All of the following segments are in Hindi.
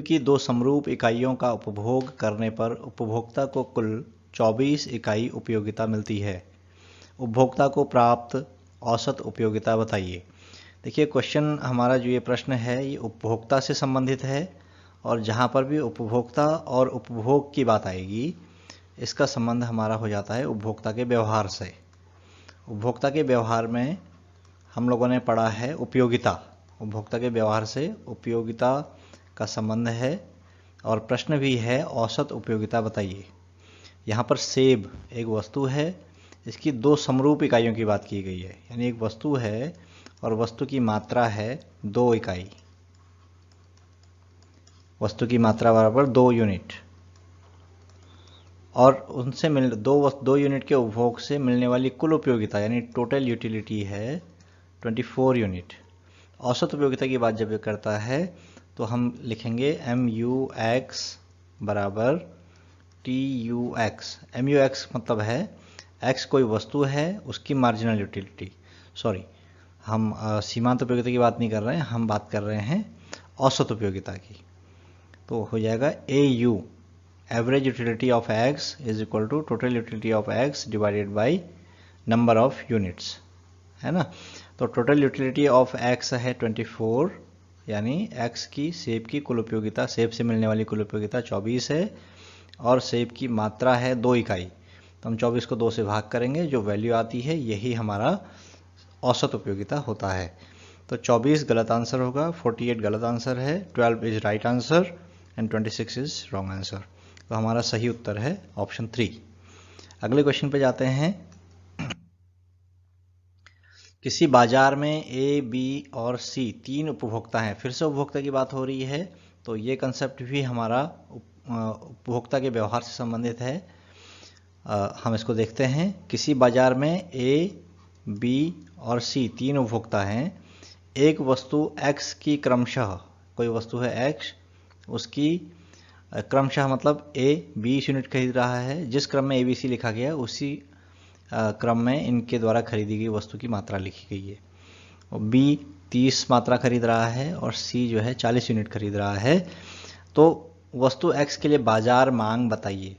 की दो समरूप इकाइयों का उपभोग करने पर उपभोक्ता को कुल 24 इकाई उपयोगिता मिलती है। उपभोक्ता को प्राप्त औसत उपयोगिता बताइए। देखिए क्वेश्चन हमारा जो ये प्रश्न है ये उपभोक्ता से संबंधित है और जहाँ पर भी उपभोक्ता और उपभोग की बात आएगी इसका संबंध हमारा हो जाता है उपभोक्ता के व्यवहार से। उपभोक्ता के व्यवहार में हम लोगों ने पढ़ा है उपयोगिता। उपभोक्ता के व्यवहार से उपयोगिता का संबंध है और प्रश्न भी है औसत उपयोगिता बताइए। यहाँ पर सेब एक वस्तु है, इसकी दो समरूप इकाइयों की बात की गई है, यानी एक वस्तु है और वस्तु की मात्रा है 2 इकाई। वस्तु की मात्रा बराबर 2 यूनिट और उनसे दो यूनिट के उपभोग से मिलने वाली कुल उपयोगिता यानी टोटल यूटिलिटी है 24 यूनिट। औसत उपयोगिता की बात जब ये करता है तो हम लिखेंगे MUX बराबर TUX। MUX मतलब है X कोई वस्तु है उसकी मार्जिनल यूटिलिटी। सॉरी, हम सीमांत उपयोगिता की बात नहीं कर रहे हैं, हम बात कर रहे हैं औसत उपयोगिता की। तो हो जाएगा AU average utility of X is equal to total utility of X divided by number of units, है ना। तो टोटल यूटिलिटी ऑफ X है 24, यानी X की सेब की कुल उपयोगिता, सेब से मिलने वाली कुल उपयोगिता 24 है और सेब की मात्रा है 2 इकाई। तो हम 24 को 2 से भाग करेंगे, जो वैल्यू आती है यही हमारा औसत उपयोगिता होता है। तो 24 गलत आंसर होगा, 48 गलत आंसर है, 12 is right answer and 26 is wrong answer. तो हमारा सही उत्तर है ऑप्शन 3। अगले क्वेश्चन पे जाते हैं। किसी बाजार में A, B और C 3 उपभोक्ता हैं। फिर से उपभोक्ता की बात हो रही है, तो ये कंसेप्ट भी हमारा उपभोक्ता के व्यवहार से संबंधित है। हम इसको देखते हैं। किसी बाजार में A, B और C 3 उपभोक्ता हैं। एक वस्तु X की क्रमशः, कोई वस्तु है X, उसकी क्रमशः मतलब A 20 यूनिट खरीद रहा है। जिस क्रम में ABC लिखा गया उसी क्रम में इनके द्वारा खरीदी गई वस्तु की मात्रा लिखी गई है। और B 30 मात्रा खरीद रहा है और C जो है 40 यूनिट खरीद रहा है। तो वस्तु X के लिए बाजार मांग बताइए।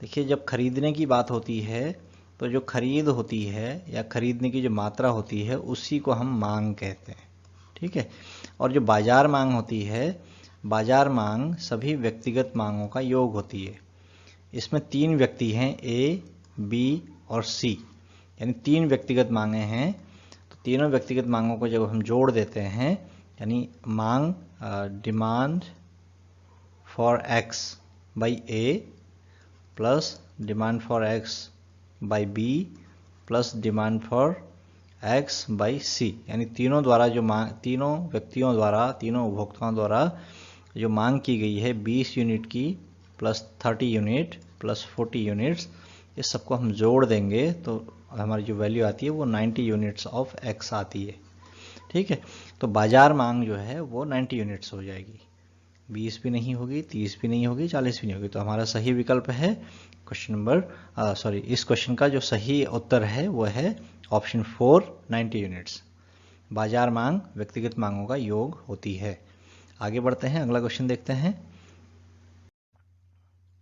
देखिए जब खरीदने की बात होती है तो जो खरीद होती है या खरीदने की जो मात्रा होती है उसी को हम मांग कहते हैं, ठीक है। और जो बाजार मांग होती है, बाजार मांग सभी व्यक्तिगत मांगों का योग होती है। इसमें 3 व्यक्ति हैं A, B और C, यानी 3 व्यक्तिगत मांगे हैं। तो तीनों व्यक्तिगत मांगों को जब हम जोड़ देते हैं, यानी मांग demand for X by A plus demand for X by B plus demand for X by C, यानी तीनों द्वारा जो मांग, तीनों व्यक्तियों द्वारा, तीनों उपभोक्ताओं द्वारा जो मांग की गई है 20 यूनिट की प्लस 30 यूनिट प्लस 40 यूनिट्स, इस सबको हम जोड़ देंगे तो हमारी जो वैल्यू आती है वो 90 यूनिट्स ऑफ X आती है, ठीक है। तो बाजार मांग जो है वो 90 यूनिट्स हो जाएगी, 20 भी नहीं होगी, 30 भी नहीं होगी, 40 भी नहीं होगी। तो हमारा सही विकल्प है क्वेश्चन नंबर इस क्वेश्चन का जो सही उत्तर है वो है ऑप्शन 4 90 यूनिट्स। बाजार मांग व्यक्तिगत मांगों का योग होती है। आगे बढ़ते हैं, अगला क्वेश्चन देखते हैं।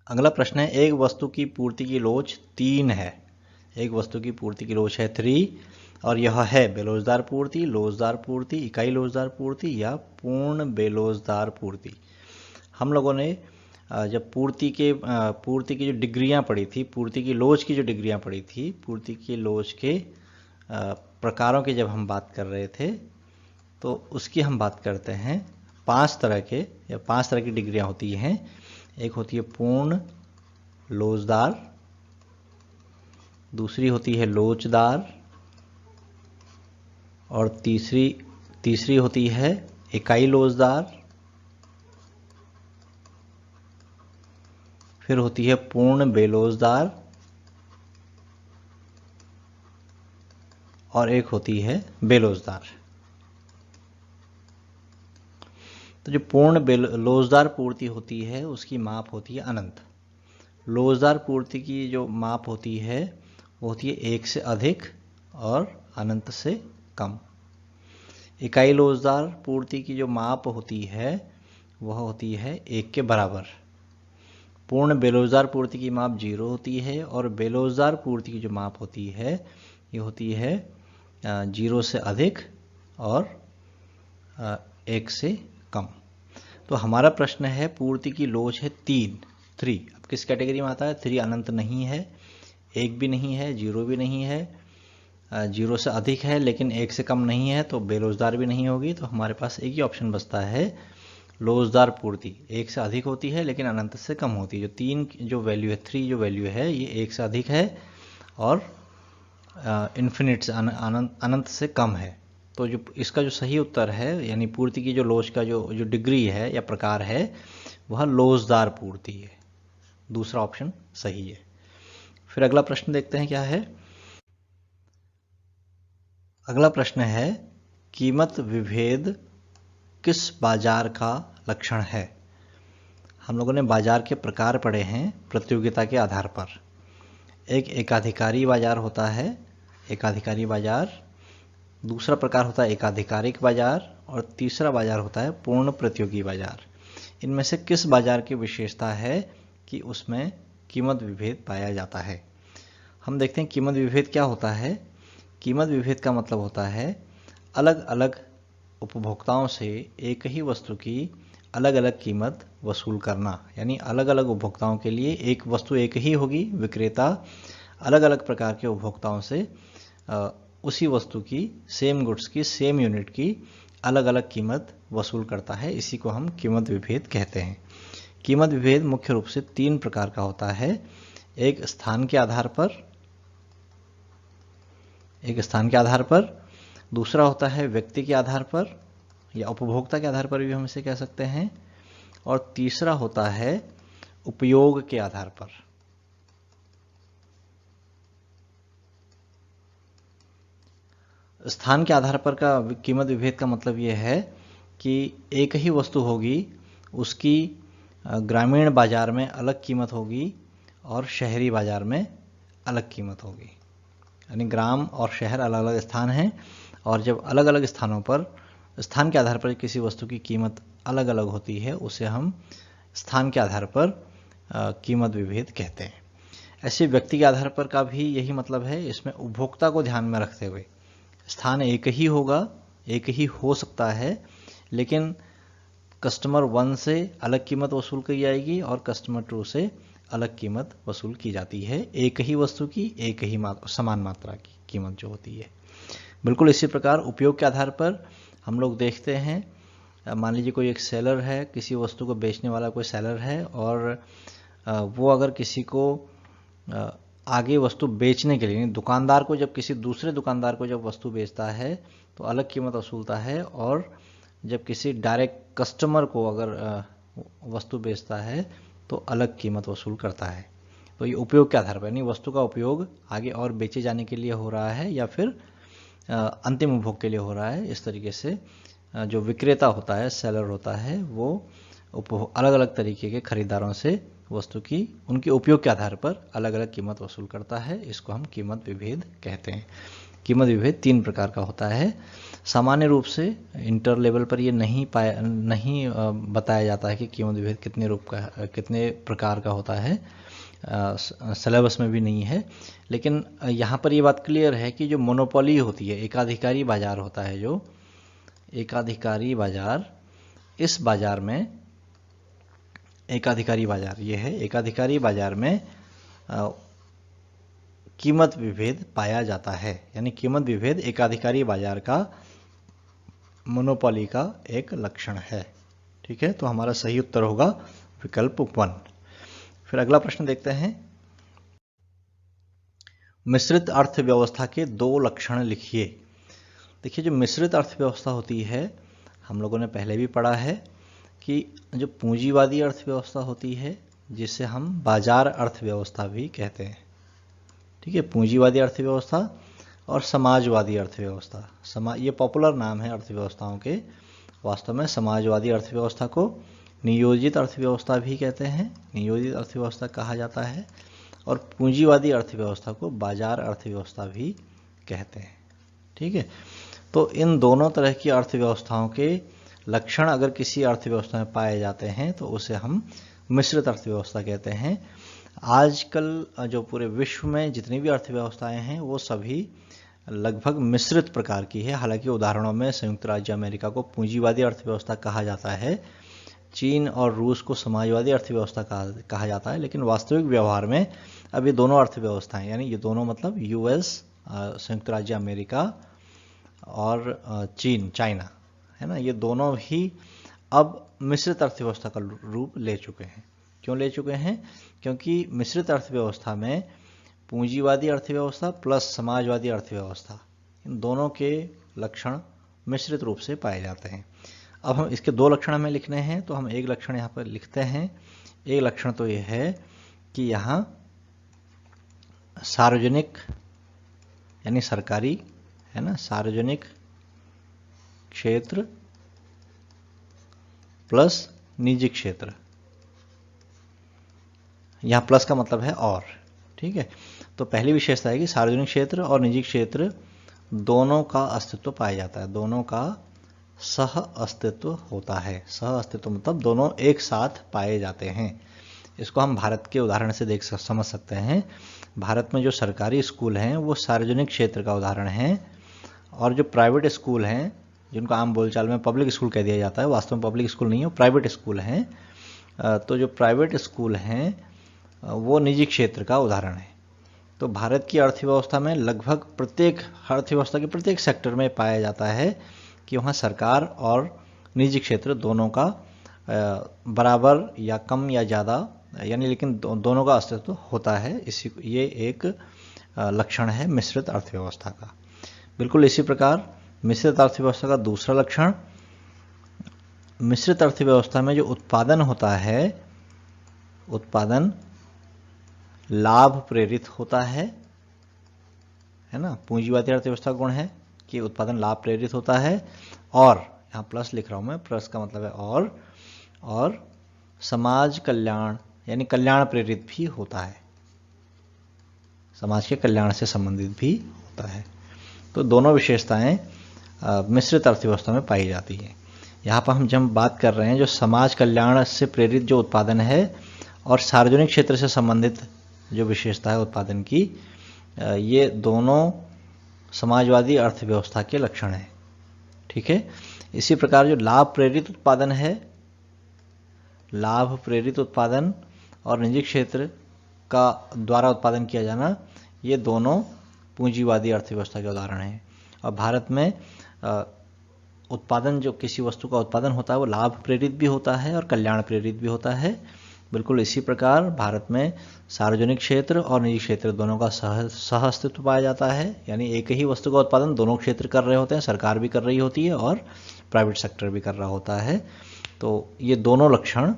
अगला प्रश्न है, एक वस्तु की पूर्ति की लोच 3 है। एक वस्तु की पूर्ति की लोच है 3 और यह है बेलोजदार पूर्ति, लोजदार पूर्ति, इकाई लोजदार पूर्ति या पूर्ण बेलोजदार पूर्ति। हम लोगों ने जब पूर्ति की जो डिग्रियां पढ़ी थी, पूर्ति की लोच की जो डिग्रियां पढ़ी थी, पूर्ति की लोच के प्रकारों की जब हम बात कर रहे थे तो उसकी हम बात करते हैं। 5 तरह की डिग्रियां होती हैं। एक होती है पूर्ण लोचदार, दूसरी होती है लोचदार और तीसरी होती है इकाई लोचदार, फिर होती है पूर्ण बेलोचदार और एक होती है बेलोचदार। तो जो पूर्ण लोचदार पूर्ति होती है उसकी माप होती है अनंत। लोचदार पूर्ति की जो माप होती है वो होती है 1 से अधिक और अनंत से कम। इकाई लोचदार पूर्ति की जो माप होती है वह होती है 1 के बराबर। पूर्ण बेरोजगार पूर्ति की माप 0 होती है और बेरोजगार पूर्ति की जो माप होती है ये होती है 0 से अधिक और 1 से कम। तो हमारा प्रश्न है पूर्ति की लोच है 3। अब किस कैटेगरी में आता है? 3 अनंत नहीं है, 1 भी नहीं है, 0 भी नहीं है, 0 से अधिक है लेकिन 1 से कम नहीं है, तो बेरोजगार भी नहीं होगी। तो हमारे पास एक ही ऑप्शन बचता है, लोचदार पूर्ति 1 से अधिक होती है लेकिन अनंत से कम होती है। जो 3 जो वैल्यू है, 3 जो वैल्यू है ये 1 से अधिक है और इन्फिनिट से अनंत से कम है। तो जो इसका जो सही उत्तर है, यानी पूर्ति की जो लोच का जो डिग्री है या प्रकार है, वह लोचदार पूर्ति है। दूसरा ऑप्शन सही है। फिर अगला प्रश्न देखते हैं क्या है। अगला प्रश्न है, कीमत विभेद किस बाजार का लक्षण है? हम लोगों ने बाजार के प्रकार पढ़े हैं प्रतियोगिता के आधार पर। एक एकाधिकारी बाजार होता है, एकाधिकारी बाजार। दूसरा प्रकार होता है एकाधिकारिक बाजार और तीसरा बाजार होता है पूर्ण प्रतियोगी बाजार। इनमें से किस बाजार की विशेषता है कि उसमें कीमत विभेद पाया जाता है? हम देखते हैं कीमत विभेद क्या होता है। कीमत विभेद का मतलब होता है अलग अलग उपभोक्ताओं से एक ही वस्तु की अलग अलग कीमत वसूल करना। यानी अलग अलग उपभोक्ताओं के लिए एक वस्तु एक ही होगी, विक्रेता अलग अलग प्रकार के उपभोक्ताओं से उसी वस्तु की, सेम गुड्स की, सेम यूनिट की अलग अलग कीमत वसूल करता है। इसी को हम कीमत विभेद कहते हैं। कीमत विभेद मुख्य रूप से 3 प्रकार का होता है। एक स्थान के आधार पर, दूसरा होता है व्यक्ति के आधार पर या उपभोक्ता के आधार पर भी हम इसे कह सकते हैं, और तीसरा होता है उपयोग के आधार पर। स्थान के आधार पर का कीमत विभेद का मतलब यह है कि एक ही वस्तु होगी, उसकी ग्रामीण बाजार में अलग कीमत होगी और शहरी बाजार में अलग कीमत होगी। यानी ग्राम और शहर अलग अलग स्थान हैं, और जब अलग अलग स्थानों पर स्थान के आधार पर किसी वस्तु की कीमत अलग अलग होती है, उसे हम स्थान के आधार पर कीमत विभेद कहते हैं। ऐसे व्यक्ति के आधार पर का भी यही मतलब है। इसमें उपभोक्ता को ध्यान में रखते हुए स्थान एक ही होगा, एक ही हो सकता है, लेकिन कस्टमर 1 से अलग कीमत वसूल की जाएगी और कस्टमर 2 से अलग कीमत वसूल की जाती है। एक ही वस्तु की एक ही समान मात्रा की कीमत जो होती है। बिल्कुल इसी प्रकार उपयोग के आधार पर हम लोग देखते हैं, मान लीजिए कोई एक सेलर है, किसी वस्तु को बेचने वाला कोई सेलर है, और वो अगर किसी को आगे वस्तु बेचने के लिए, दुकानदार को जब किसी दूसरे दुकानदार को जब वस्तु बेचता है तो अलग कीमत वसूलता है, और जब किसी डायरेक्ट कस्टमर को अगर वस्तु बेचता है तो अलग कीमत वसूल करता है। तो ये उपयोग के आधार पर, यानी वस्तु का उपयोग आगे और बेचे जाने के लिए हो रहा है या फिर अंतिम उपभोग के लिए हो रहा है। इस तरीके से जो विक्रेता होता है, सेलर होता है, वो अलग अलग तरीके के खरीदारों से वस्तु की उनके उपयोग के आधार पर अलग अलग कीमत वसूल करता है। इसको हम कीमत विभेद कहते हैं। कीमत विभेद 3 प्रकार का होता है। सामान्य रूप से इंटर लेवल पर ये नहीं बताया जाता है कि कीमत विभेद कितने प्रकार का होता है, सिलेबस में भी नहीं है। लेकिन यहाँ पर ये बात क्लियर है कि जो मोनोपोली होती है, एकाधिकारी बाजार होता है, जो एकाधिकारी बाजार, इस बाजार में एकाधिकारी बाजार ये है, एकाधिकारी बाजार में कीमत विभेद पाया जाता है। यानी कीमत विभेद एकाधिकारी बाजार का, मोनोपोली का एक लक्षण है। ठीक है, तो हमारा सही उत्तर होगा विकल्प 1। फिर अगला प्रश्न देखते हैं, मिश्रित अर्थव्यवस्था के 2 लक्षण लिखिए। देखिए, जो मिश्रित अर्थव्यवस्था होती है, हम लोगों ने पहले भी पढ़ा है कि जो पूंजीवादी अर्थव्यवस्था होती है, जिसे हम बाजार अर्थव्यवस्था भी कहते हैं। ठीक है, पूंजीवादी अर्थव्यवस्था और समाजवादी अर्थव्यवस्था। ये पॉपुलर नाम है अर्थव्यवस्थाओं के। वास्तव में समाजवादी अर्थव्यवस्था को नियोजित अर्थव्यवस्था भी कहते हैं, नियोजित अर्थव्यवस्था कहा जाता है, और पूंजीवादी अर्थव्यवस्था को बाजार अर्थव्यवस्था भी कहते हैं। ठीक है, तो इन दोनों तरह की अर्थव्यवस्थाओं के लक्षण अगर किसी अर्थव्यवस्था में पाए जाते हैं तो उसे हम मिश्रित अर्थव्यवस्था कहते हैं। आजकल जो पूरे विश्व में जितनी भी अर्थव्यवस्थाएं हैं वो सभी लगभग मिश्रित प्रकार की है। हालांकि उदाहरणों में संयुक्त राज्य अमेरिका को पूंजीवादी अर्थव्यवस्था कहा जाता है, चीन और रूस को समाजवादी अर्थव्यवस्था कहा जाता है, लेकिन वास्तविक व्यवहार में अब ये दोनों अर्थव्यवस्थाएं, यानी ये दोनों मतलब यूएस, संयुक्त राज्य अमेरिका और चीन, चाइना, है ना, ये दोनों ही अब मिश्रित अर्थव्यवस्था का रूप ले चुके हैं। क्यों ले चुके हैं? क्योंकि मिश्रित अर्थव्यवस्था में पूंजीवादी अर्थव्यवस्था प्लस समाजवादी अर्थव्यवस्था, इन दोनों के लक्षण मिश्रित रूप से पाए जाते हैं। अब हम इसके दो लक्षण हमें लिखने हैं, तो हम एक लक्षण यहाँ पर लिखते हैं। एक लक्षण तो ये है कि यहाँ सार्वजनिक यानी सरकारी, है ना, सार्वजनिक क्षेत्र प्लस निजी क्षेत्र, यहाँ प्लस का मतलब है और, ठीक है। तो पहली विशेषता है कि सार्वजनिक क्षेत्र और निजी क्षेत्र दोनों का अस्तित्व पाया जाता है, दोनों का सह अस्तित्व होता है। सह अस्तित्व मतलब दोनों एक साथ पाए जाते हैं। इसको हम भारत के उदाहरण से समझ सकते हैं। भारत में जो सरकारी स्कूल हैं वो सार्वजनिक क्षेत्र का उदाहरण है, और जो प्राइवेट स्कूल हैं जिनको आम बोलचाल में पब्लिक स्कूल कह दिया जाता है, वास्तव में पब्लिक स्कूल नहीं है, वो प्राइवेट स्कूल हैं। तो जो प्राइवेट स्कूल हैं वो निजी क्षेत्र का उदाहरण है। तो भारत की अर्थव्यवस्था में लगभग प्रत्येक अर्थव्यवस्था के प्रत्येक सेक्टर में पाया जाता है कि वहाँ सरकार और निजी क्षेत्र दोनों का बराबर या कम या ज़्यादा, यानी लेकिन दोनों का अस्तित्व होता है। ये एक लक्षण है मिश्रित अर्थव्यवस्था का। बिल्कुल इसी प्रकार मिश्रित अर्थव्यवस्था का दूसरा लक्षण, मिश्रित अर्थव्यवस्था में जो उत्पादन होता है, उत्पादन लाभ प्रेरित होता है ना। पूंजीवादी अर्थव्यवस्था का गुण है कि उत्पादन लाभ प्रेरित होता है, और यहाँ प्लस लिख रहा हूं मैं, प्लस का मतलब है और समाज कल्याण यानी कल्याण प्रेरित भी होता है, समाज के कल्याण से संबंधित भी होता है। तो दोनों विशेषताएं मिश्रित अर्थव्यवस्था में पाई जाती है। यहाँ पर हम जब बात कर रहे हैं जो समाज कल्याण से प्रेरित जो उत्पादन है और सार्वजनिक क्षेत्र से संबंधित जो विशेषता है उत्पादन की, ये दोनों समाजवादी अर्थव्यवस्था के लक्षण हैं, ठीक है। इसी प्रकार जो लाभ प्रेरित उत्पादन है, लाभ प्रेरित उत्पादन और निजी क्षेत्र का द्वारा उत्पादन किया जाना, ये दोनों पूंजीवादी अर्थव्यवस्था के उदाहरण हैं। और भारत में उत्पादन, जो किसी वस्तु का उत्पादन होता है वो लाभ प्रेरित भी होता है और कल्याण प्रेरित भी होता है। बिल्कुल इसी प्रकार भारत में सार्वजनिक क्षेत्र और निजी क्षेत्र दोनों का सह अस्तित्व पाया जाता है, यानी एक ही वस्तु का उत्पादन दोनों क्षेत्र कर रहे होते हैं, सरकार भी कर रही होती है और प्राइवेट सेक्टर भी कर रहा होता है। तो ये दोनों लक्षण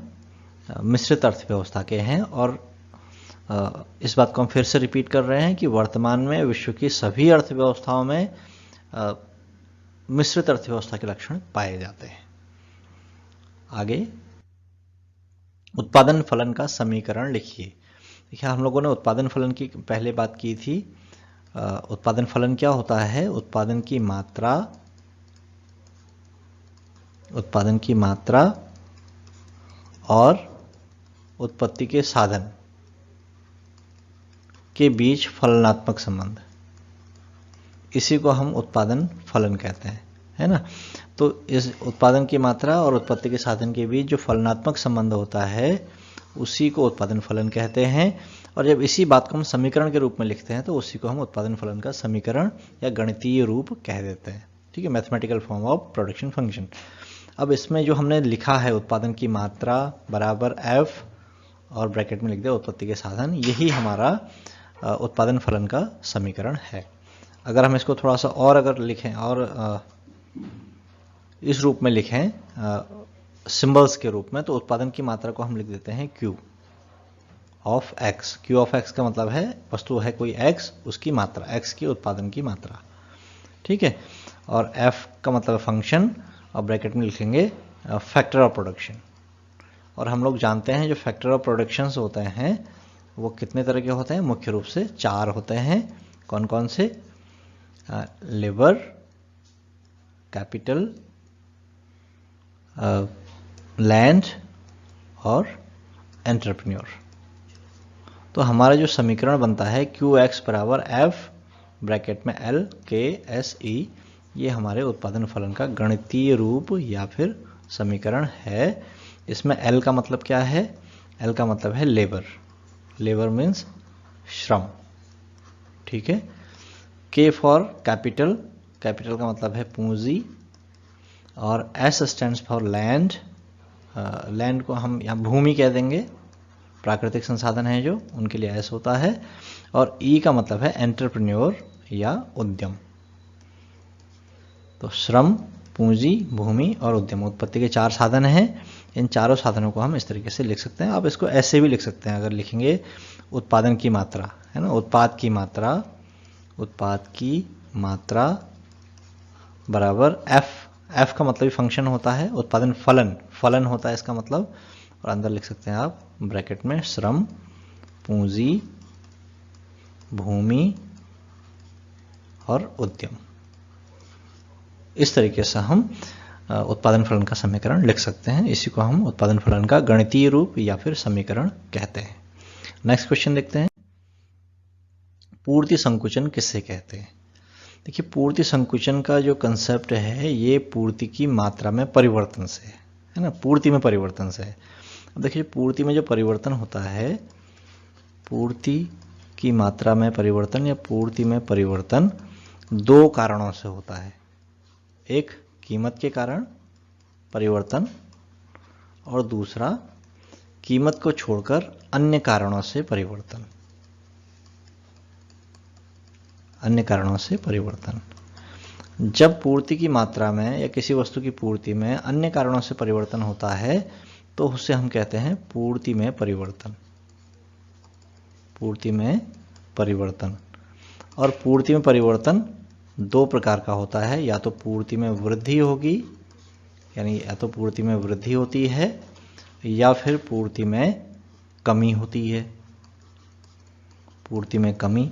मिश्रित अर्थव्यवस्था के हैं। और इस बात को हम फिर से रिपीट कर रहे हैं कि वर्तमान में विश्व की सभी अर्थव्यवस्थाओं में मिश्रित अर्थव्यवस्था के लक्षण पाए जाते हैं। आगे उत्पादन फलन का समीकरण लिखिए। देखिए, हम लोगों ने उत्पादन फलन की पहले बात की थी। उत्पादन फलन क्या होता है? उत्पादन की मात्रा और उत्पत्ति के साधन के बीच फलनात्मक संबंध, इसी को हम उत्पादन फलन कहते हैं, है ना। तो इस उत्पादन की मात्रा और उत्पत्ति के साधन के बीच जो फलनात्मक संबंध होता है उसी को उत्पादन फलन कहते हैं। और जब इसी बात को हम समीकरण के रूप में लिखते हैं तो उसी को हम उत्पादन फलन का समीकरण या गणितीय रूप कह देते हैं, ठीक है, mathematical form of production function. अब इसमें जो हमने लिखा है उत्पादन की मात्रा बराबर एफ और ब्रैकेट में लिख दिया उत्पत्ति के साधन, यही हमारा उत्पादन फलन का समीकरण है। अगर हम इसको थोड़ा सा और अगर लिखें और इस रूप में लिखें सिंबल्स के रूप में, तो उत्पादन की मात्रा को हम लिख देते हैं Q of X। Q of X का मतलब है वस्तु है कोई X, उसकी मात्रा, X की उत्पादन की मात्रा, ठीक है। और F का मतलब फंक्शन, और ब्रैकेट में लिखेंगे फैक्टर ऑफ प्रोडक्शन। और हम लोग जानते हैं जो फैक्टर ऑफ प्रोडक्शन होते हैं वो कितने तरह के होते हैं? मुख्य रूप से 4 होते हैं। कौन कौन से? लेबर, कैपिटल, लैंड और एंटरप्रेन्योर। तो हमारा जो समीकरण बनता है QX बराबर F ब्रैकेट में L K S E, ये हमारे उत्पादन फलन का गणितीय रूप या फिर समीकरण है। इसमें L का मतलब क्या है? L का मतलब है लेबर, लेबर मीन्स श्रम, ठीक है। K फॉर कैपिटल, कैपिटल का मतलब है पूंजी, और S stands for land, land को हम यहाँ भूमि कह देंगे, प्राकृतिक संसाधन है जो, उनके लिए S होता है। और E का मतलब है एंटरप्रेन्योर या उद्यम। तो श्रम, पूंजी, भूमि और उद्यम उत्पत्ति के 4 साधन हैं। इन चारों साधनों को हम इस तरीके से लिख सकते हैं। आप इसको ऐसे भी लिख सकते हैं, अगर लिखेंगे उत्पादन की मात्रा, है ना, उत्पाद की मात्रा, उत्पाद की मात्रा बराबर F का मतलब फंक्शन होता है, उत्पादन फलन, फलन होता है इसका मतलब, और अंदर लिख सकते हैं आप ब्रैकेट में श्रम, पूंजी, भूमि और उद्यम। इस तरीके से हम उत्पादन फलन का समीकरण लिख सकते हैं। इसी को हम उत्पादन फलन का गणितीय रूप या फिर समीकरण कहते हैं। नेक्स्ट क्वेश्चन देखते हैं, पूर्ति संकुचन किससे कहते हैं? देखिए, पूर्ति संकुचन का जो कंसेप्ट है ये पूर्ति की मात्रा में परिवर्तन से है ना, पूर्ति में परिवर्तन से है। अब देखिए, पूर्ति में जो परिवर्तन होता है, पूर्ति की मात्रा में परिवर्तन या पूर्ति में परिवर्तन 2 कारणों से होता है। एक कीमत के कारण परिवर्तन, और दूसरा कीमत को छोड़कर अन्य कारणों से परिवर्तन, अन्य कारणों से परिवर्तन। जब पूर्ति की मात्रा में या किसी वस्तु की पूर्ति में अन्य कारणों से परिवर्तन होता है तो उसे हम कहते हैं पूर्ति में परिवर्तन, पूर्ति में परिवर्तन। और पूर्ति में परिवर्तन 2 प्रकार का होता है, या तो पूर्ति में वृद्धि होगी, यानी या तो पूर्ति में वृद्धि होती है या फिर पूर्ति में कमी होती है, पूर्ति में कमी।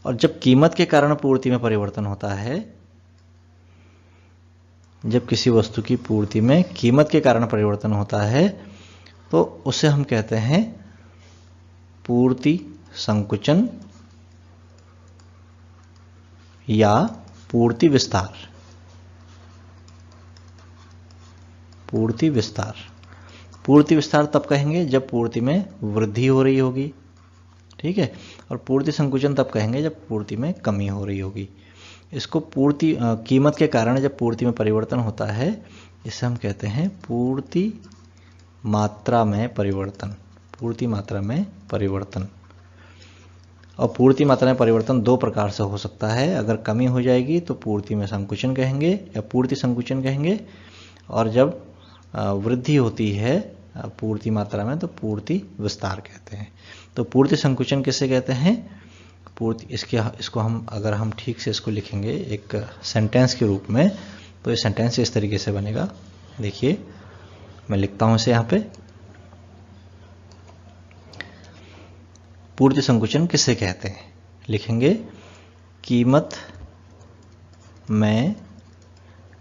और जब कीमत के कारण पूर्ति में परिवर्तन होता है, जब किसी वस्तु की पूर्ति में कीमत के कारण परिवर्तन होता है तो उसे हम कहते हैं पूर्ति संकुचन या पूर्ति विस्तार, पूर्ति विस्तार। पूर्ति विस्तार तब कहेंगे जब पूर्ति में वृद्धि हो रही होगी, ठीक है, और पूर्ति संकुचन तब कहेंगे जब पूर्ति में कमी हो रही होगी। इसको पूर्ति कीमत के कारण जब पूर्ति में परिवर्तन होता है, इसे हम कहते हैं पूर्ति मात्रा में परिवर्तन, पूर्ति मात्रा में परिवर्तन। और पूर्ति मात्रा में परिवर्तन 2 प्रकार से हो सकता है। अगर कमी हो जाएगी तो पूर्ति में संकुचन कहेंगे या पूर्ति संकुचन कहेंगे, और जब वृद्धि होती है पूर्ति मात्रा में तो पूर्ति विस्तार कहते हैं। तो पूर्ति संकुचन किसे कहते हैं? पूर्ति, इसको हम अगर हम ठीक से इसको लिखेंगे एक सेंटेंस के रूप में, तो ये सेंटेंस इस तरीके से बनेगा। देखिए, मैं लिखता हूं इसे यहाँ पे, पूर्ति संकुचन किसे कहते हैं? लिखेंगे कीमत में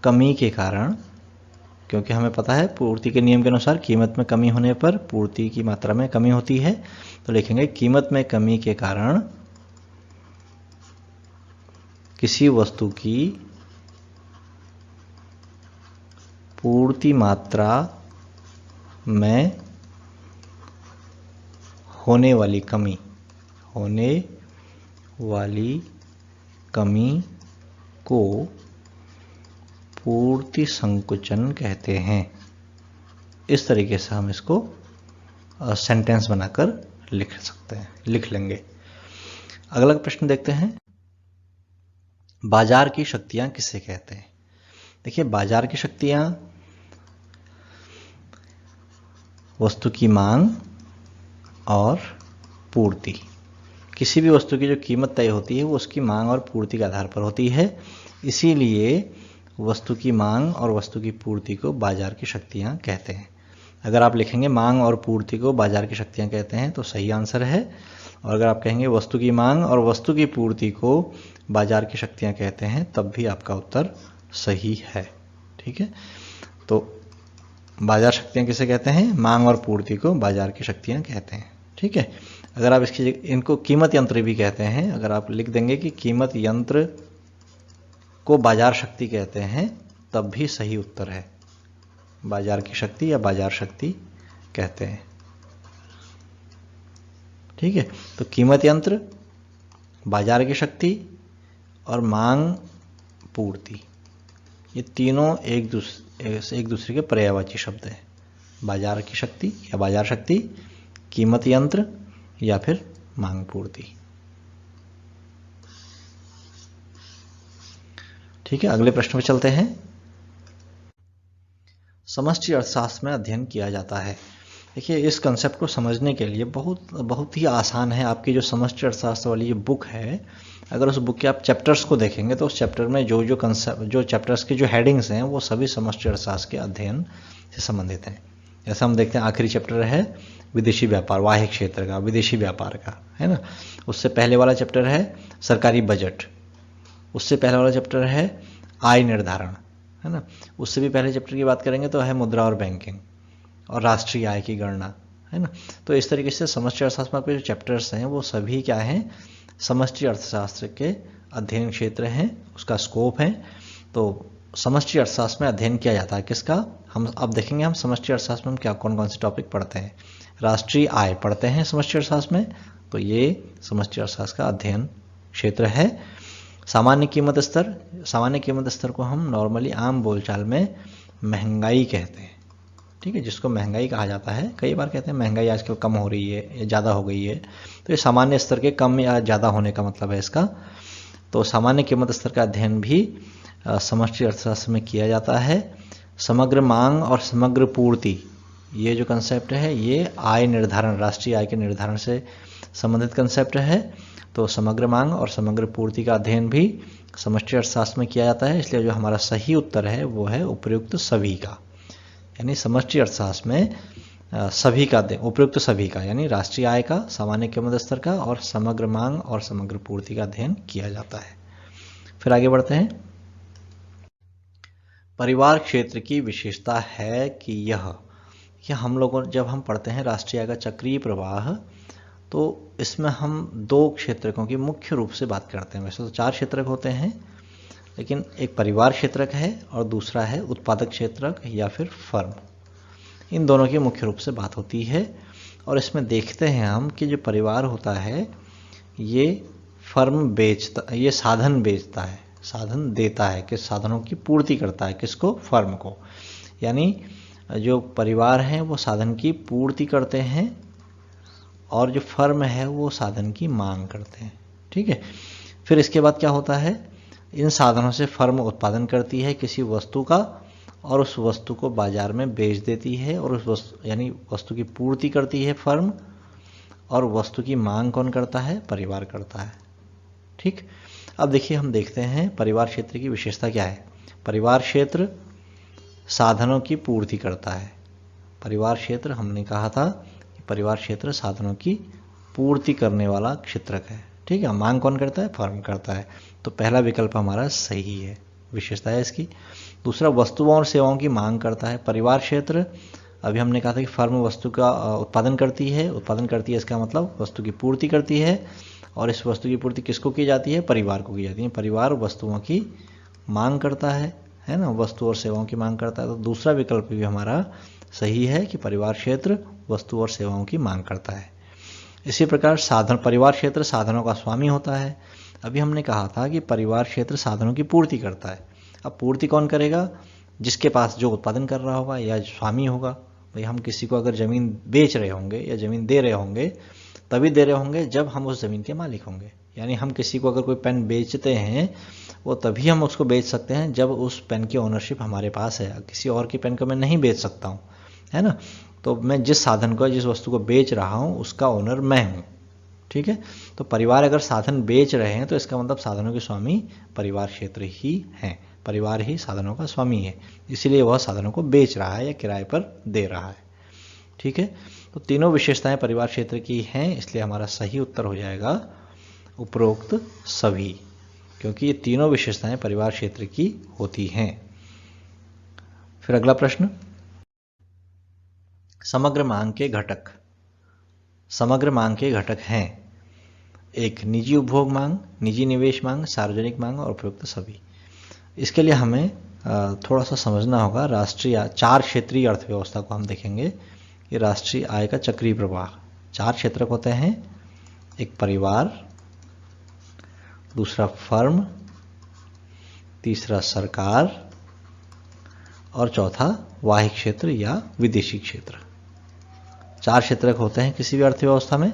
कमी के कारण, क्योंकि हमें पता है पूर्ति के नियम के अनुसार कीमत में कमी होने पर पूर्ति की मात्रा में कमी होती है, तो लिखेंगे कीमत में कमी के कारण किसी वस्तु की पूर्ति मात्रा में होने वाली कमी, होने वाली कमी को पूर्ति संकुचन कहते हैं। इस तरीके से हम इसको सेंटेंस बनाकर लिख सकते हैं, लिख लेंगे। अगला प्रश्न देखते हैं, बाजार की शक्तियां किसे कहते हैं? देखिए, बाजार की शक्तियां वस्तु की मांग और पूर्ति, किसी भी वस्तु की जो कीमत तय होती है वो उसकी मांग और पूर्ति के आधार पर होती है। इसीलिए वस्तु की मांग और वस्तु की पूर्ति को बाजार की शक्तियां कहते हैं। अगर आप लिखेंगे मांग और पूर्ति को बाजार की शक्तियां कहते हैं तो सही आंसर है, और अगर आप कहेंगे वस्तु की मांग और वस्तु की पूर्ति को बाजार की शक्तियां कहते हैं तब भी आपका उत्तर सही है। ठीक है, तो बाजार शक्तियाँ किसे कहते हैं? मांग और पूर्ति को बाजार की शक्तियाँ कहते हैं। ठीक है, अगर आप इसकी इनको कीमत यंत्र भी कहते हैं, अगर आप लिख देंगे कि कीमत यंत्र को बाजार शक्ति कहते हैं तब भी सही उत्तर है। बाजार की शक्ति या बाजार शक्ति कहते हैं। ठीक है, तो कीमत यंत्र, बाजार की शक्ति और मांग पूर्ति, ये तीनों एक दूसरे के पर्यायवाची शब्द हैं। बाजार की शक्ति या बाजार शक्ति, कीमत यंत्र या फिर मांग पूर्ति। ठीक है, अगले प्रश्न पे चलते हैं। समष्टि अर्थशास्त्र में अध्ययन किया जाता है। देखिए, इस कंसेप्ट को समझने के लिए बहुत ही आसान है। आपकी जो समष्टि अर्थशास्त्र वाली ये बुक है, अगर उस बुक के आप चैप्टर्स को देखेंगे तो उस चैप्टर में जो चैप्टर्स के जो हेडिंग्स हैं वो सभी समष्टि अर्थशास्त्र के अध्ययन से संबंधित हैं। जैसा हम देखते हैं, आखिरी चैप्टर है विदेशी व्यापार, वाह्य क्षेत्र का, विदेशी व्यापार का, है ना। उससे पहले वाला चैप्टर है सरकारी बजट, उससे पहले वाला चैप्टर है आय निर्धारण, है ना। उससे भी पहले चैप्टर की बात करेंगे तो है मुद्रा और बैंकिंग और राष्ट्रीय आय की गणना, है ना। तो इस तरीके से समष्टि अर्थशास्त्र के जो चैप्टर्स हैं वो सभी क्या हैं? समष्टि अर्थशास्त्र के अध्ययन क्षेत्र हैं, उसका स्कोप है। तो समष्टि अर्थशास्त्र में अध्ययन किया जाता है किसका? हम अब देखेंगे हम समष्टि अर्थशास्त्र में क्या कौन कौन से टॉपिक पढ़ते हैं। राष्ट्रीय आय पढ़ते हैं समष्टि अर्थशास्त्र में, तो ये समष्टि अर्थशास्त्र का अध्ययन क्षेत्र है। सामान्य कीमत स्तर, सामान्य कीमत स्तर को हम नॉर्मली आम बोलचाल में महंगाई कहते हैं। ठीक है, जिसको महंगाई कहा जाता है। कई बार कहते हैं महंगाई आजकल कम हो रही है या ज़्यादा हो गई है, तो ये सामान्य स्तर के कम या ज़्यादा होने का मतलब है इसका। तो सामान्य कीमत स्तर का अध्ययन भी समष्टि अर्थशास्त्र में किया जाता है। समग्र मांग और समग्र पूर्ति, ये जो कंसेप्ट है ये आय निर्धारण, राष्ट्रीय आय के निर्धारण से संबंधित कंसेप्ट है। तो समग्र मांग और समग्र पूर्ति का अध्ययन भी समष्टि अर्थशास्त्र में किया जाता है। इसलिए जो हमारा सही उत्तर है वो है उपयुक्त सभी का, यानी समष्टि अर्थशास्त्र में सभी का अध्ययन, उपयुक्त सभी का, यानी राष्ट्रीय आय का, सामान्य कीमत स्तर का और समग्र मांग और समग्र पूर्ति का अध्ययन किया जाता है। फिर आगे बढ़ते हैं। परिवार क्षेत्र की विशेषता है कि यह हम लोगों जब हम पढ़ते हैं राष्ट्रीय आय का चक्रीय प्रवाह, तो इसमें हम दो क्षेत्रकों की मुख्य रूप से बात करते हैं। वैसे तो 4 क्षेत्रक होते हैं, लेकिन एक परिवार क्षेत्रक है और दूसरा है उत्पादक क्षेत्रक या फिर फर्म। इन दोनों की मुख्य रूप से बात होती है। और इसमें देखते हैं हम कि जो परिवार होता है ये फर्म बेचता, ये साधन बेचता है, साधन देता है, किस साधनों की पूर्ति करता है, किसको? फर्म को। यानी जो परिवार हैं वो साधन की पूर्ति करते हैं और जो फर्म है वो साधन की मांग करते हैं। ठीक है, फिर इसके बाद क्या होता है? इन साधनों से फर्म उत्पादन करती है किसी वस्तु का और उस वस्तु को बाजार में बेच देती है, और उस वस्तु यानी वस्तु की पूर्ति करती है फर्म, और वस्तु की मांग कौन करता है? परिवार करता है। ठीक, अब देखिए हम देखते हैं परिवार क्षेत्र की विशेषता क्या है। परिवार क्षेत्र साधनों की पूर्ति करता है। परिवार क्षेत्र, हमने कहा था कि परिवार क्षेत्र साधनों की पूर्ति करने वाला क्षेत्रक है। ठीक है, मांग कौन करता है? फर्म करता है। तो पहला विकल्प हमारा सही है, विशेषता है इसकी। दूसरा, वस्तुओं और सेवाओं की मांग करता है। परिवार क्षेत्र, अभी हमने कहा था कि फर्म वस्तु का उत्पादन करती है, इसका मतलब वस्तु की पूर्ति करती है, और इस वस्तु की पूर्ति किसको की जाती है? परिवार को की जाती है। परिवार वस्तुओं की मांग करता है ना, वस्तु और सेवाओं की मांग करता है। तो दूसरा विकल्प भी हमारा सही है कि परिवार क्षेत्र वस्तु और सेवाओं की मांग करता है। इसी प्रकार परिवार क्षेत्र साधनों का स्वामी होता है। अभी हमने कहा था कि परिवार क्षेत्र साधनों की पूर्ति करता है। अब पूर्ति कौन करेगा? जिसके पास जो उत्पादन कर रहा होगा या स्वामी होगा। भाई हम किसी को अगर ज़मीन बेच रहे होंगे या ज़मीन दे रहे होंगे, तभी दे रहे होंगे जब हम उस ज़मीन के मालिक होंगे। यानी हम किसी को अगर कोई पेन बेचते हैं, वो तभी हम उसको बेच सकते हैं जब उस पेन की ओनरशिप हमारे पास है। किसी और की पेन को मैं नहीं बेच सकता हूँ, है ना। तो मैं जिस साधन को, जिस वस्तु को बेच रहा हूँ, उसका ओनर मैं हूँ। ठीक है, तो परिवार अगर साधन बेच रहे हैं तो इसका मतलब साधनों के स्वामी परिवार क्षेत्र ही हैं। परिवार ही साधनों का स्वामी है, इसीलिए वह साधनों को बेच रहा है या किराए पर दे रहा है। ठीक है, तो तीनों विशेषताएं परिवार क्षेत्र की हैं, इसलिए हमारा सही उत्तर हो जाएगा उपरोक्त सभी, क्योंकि ये तीनों विशेषताएं परिवार क्षेत्र की होती हैं। फिर अगला प्रश्न, समग्र मांग के घटक। समग्र मांग के घटक हैं, एक निजी उपभोग मांग, निजी निवेश मांग, सार्वजनिक मांग और उपयुक्त सभी। इसके लिए हमें थोड़ा सा समझना होगा राष्ट्रीय 4 क्षेत्रीय अर्थव्यवस्था को हम देखेंगे कि राष्ट्रीय आय का चक्रीय प्रवाह। 4 क्षेत्र होते हैं, एक परिवार, दूसरा फर्म, तीसरा सरकार और चौथा वाह्य क्षेत्र या विदेशी क्षेत्र। 4 क्षेत्र होते हैं किसी भी अर्थव्यवस्था में,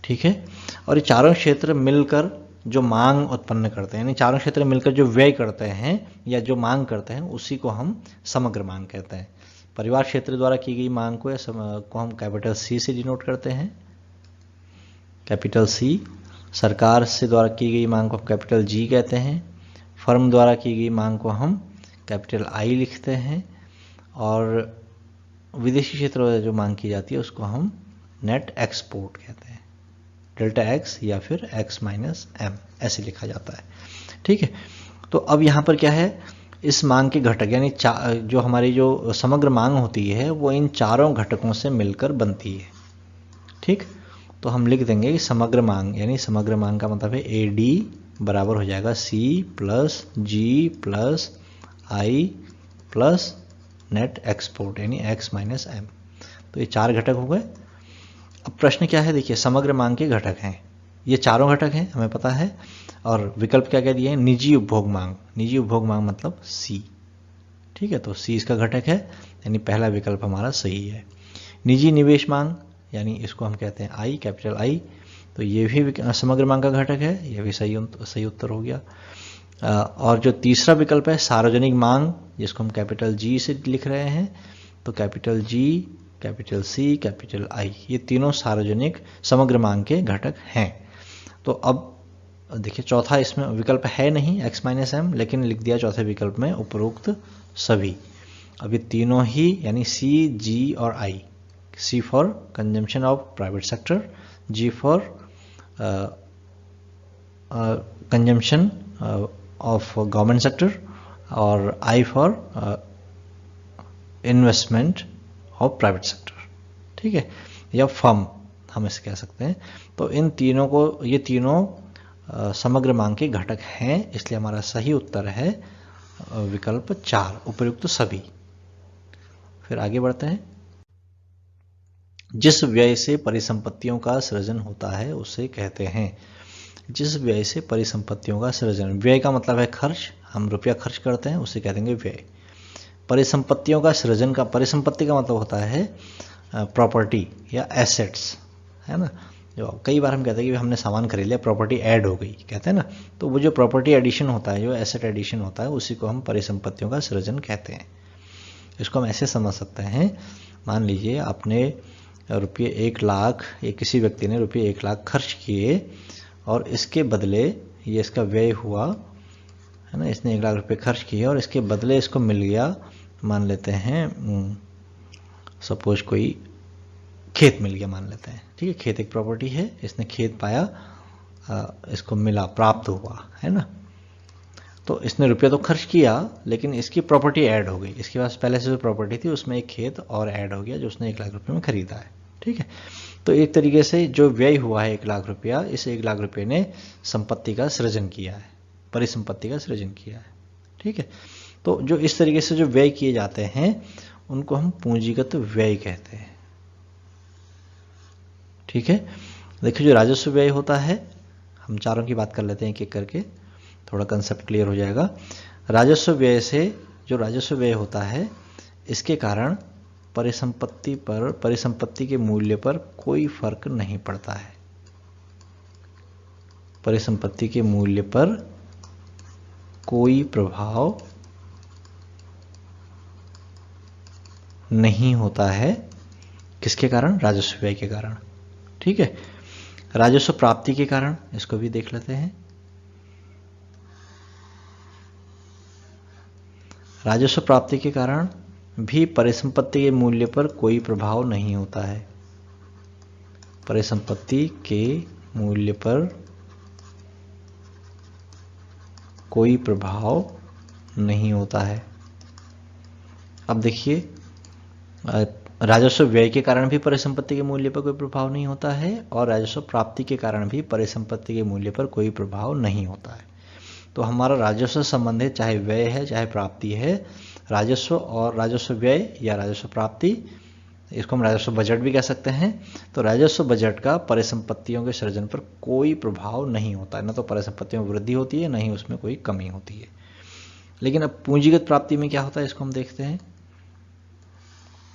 ठीक है। और ये चारों क्षेत्र मिलकर जो मांग उत्पन्न करते हैं, यानी चारों क्षेत्र मिलकर जो व्यय करते हैं या जो मांग करते हैं, उसी को हम समग्र मांग कहते हैं। परिवार क्षेत्र द्वारा की गई मांग को हम कैपिटल सी से डिनोट करते हैं, कैपिटल सी। सरकार से द्वारा की गई मांग को हम कैपिटल जी कहते हैं। फर्म द्वारा की गई मांग को हम कैपिटल आई लिखते हैं। और विदेशी क्षेत्र में जो मांग की जाती है उसको हम नेट एक्सपोर्ट कहते हैं, डेल्टा एक्स या फिर एक्स माइनस एम ऐसे लिखा जाता है, ठीक है। तो अब यहाँ पर क्या है, इस मांग के घटक यानी जो हमारी जो समग्र मांग होती है वो इन चारों घटकों से मिलकर बनती है, ठीक। तो हम लिख देंगे कि समग्र मांग, यानी समग्र मांग का मतलब है ए डी बराबर हो जाएगा सी प्लस जी प्लस आई प्लस नेट एक्सपोर्ट यानी एक्स माइनस एम। तो ये 4 घटक हो गए। अब प्रश्न क्या है, देखिए समग्र मांग के घटक हैं, ये चारों घटक हैं हमें पता है। और विकल्प क्या क्या दिए हैं, निजी उपभोग मांग। निजी उपभोग मांग मतलब सी, ठीक है। तो सी इसका घटक है, यानी पहला विकल्प हमारा सही है। निजी निवेश मांग यानी इसको हम कहते हैं आई, कैपिटल आई, तो ये भी समग्र मांग का घटक है, ये भी सही उत्तर हो गया। और जो तीसरा विकल्प है सार्वजनिक मांग, जिसको हम कैपिटल जी से लिख रहे हैं, तो capital G, capital C, capital I, ये तीनों सार्वजनिक समग्र मांग के घटक हैं। तो अब देखिए चौथा इसमें विकल्प है नहीं एक्स माइनस एम, लेकिन लिख दिया चौथे विकल्प में उपरोक्त सभी। अब ये तीनों ही यानी सी, जी और I, C for consumption of private sector, G for consumption of government sector और I for investment of private sector, ठीक है, या फर्म हम इसे कह सकते हैं। तो इन तीनों को, ये तीनों समग्र मांग के घटक हैं, इसलिए हमारा सही उत्तर है विकल्प 4 उपयुक्त सभी। फिर आगे बढ़ते हैं, जिस व्यय से परिसंपत्तियों का सृजन होता है उसे कहते हैं। जिस व्यय से परिसंपत्तियों का सृजन, व्यय का मतलब है खर्च, हम रुपया खर्च करते हैं उसे कह देंगे व्यय। परिसंपत्तियों का सृजन का, परिसंपत्ति का मतलब होता है प्रॉपर्टी या एसेट्स, है ना। जो कई बार हम कहते हैं कि हमने सामान खरीद लिया, प्रॉपर्टी ऐड हो गई, कहते हैं ना। तो वो जो प्रॉपर्टी एडिशन होता है, जो एसेट एडिशन होता है, उसी को हम परिसंपत्तियों का सृजन कहते हैं। इसको हम ऐसे समझ सकते हैं, मान लीजिए आपने रुपये 1 लाख, या किसी व्यक्ति ने रुपये 1 लाख खर्च किए और इसके बदले ये इसका व्यय हुआ, है ना। इसने 1 लाख रुपये खर्च किए और इसके बदले इसको मिल गया, मान लेते हैं सपोज कोई खेत मिल गया, मान लेते हैं, ठीक है। खेत एक प्रॉपर्टी है, इसने खेत पाया, इसको मिला, प्राप्त हुआ, है ना। तो इसने रुपया तो खर्च किया, लेकिन इसकी प्रॉपर्टी ऐड हो गई, इसके पास पहले से जो प्रॉपर्टी थी उसमें एक खेत और ऐड हो गया जो उसने 1 लाख रुपये में खरीदा है, ठीक है। तो एक तरीके से जो व्यय हुआ है 1 लाख रुपया, इस 1 लाख रुपये ने संपत्ति का सृजन किया है, परिसंपत्ति का सृजन किया है, ठीक है। तो जो इस तरीके से जो व्यय किए जाते हैं उनको हम पूंजीगत व्यय कहते हैं, ठीक है। देखिए जो राजस्व व्यय होता है, हम चारों की बात कर लेते हैं एक एक करके, थोड़ा कंसेप्ट क्लियर हो जाएगा। राजस्व व्यय से, जो राजस्व व्यय होता है, इसके कारण परिसंपत्ति के मूल्य पर कोई फर्क नहीं पड़ता है। परिसंपत्ति के मूल्य पर कोई प्रभाव नहीं होता है, किसके कारण, राजस्व व्यय के कारण, ठीक है। राजस्व प्राप्ति के कारण, इसको भी देख लेते हैं। राजस्व प्राप्ति के कारण भी परिसंपत्ति के मूल्य पर कोई प्रभाव नहीं होता है। परिसंपत्ति के मूल्य पर कोई प्रभाव नहीं होता है, अब देखिए, राजस्व व्यय के कारण भी परिसंपत्ति के मूल्य पर कोई प्रभाव नहीं होता है और राजस्व प्राप्ति के कारण भी परिसंपत्ति के मूल्य पर कोई प्रभाव नहीं होता है। तो हमारा राजस्व संबंधित चाहे व्यय है चाहे प्राप्ति है, राजस्व और राजस्व व्यय या राजस्व प्राप्ति, इसको हम राजस्व बजट भी कह सकते हैं। तो राजस्व बजट का परिसंपत्तियों के सृजन पर कोई प्रभाव नहीं होता है, न तो परिसंपत्तियों में वृद्धि होती है, न ही उसमें कोई कमी होती है। लेकिन अब पूंजीगत प्राप्ति में क्या होता है, इसको हम देखते हैं।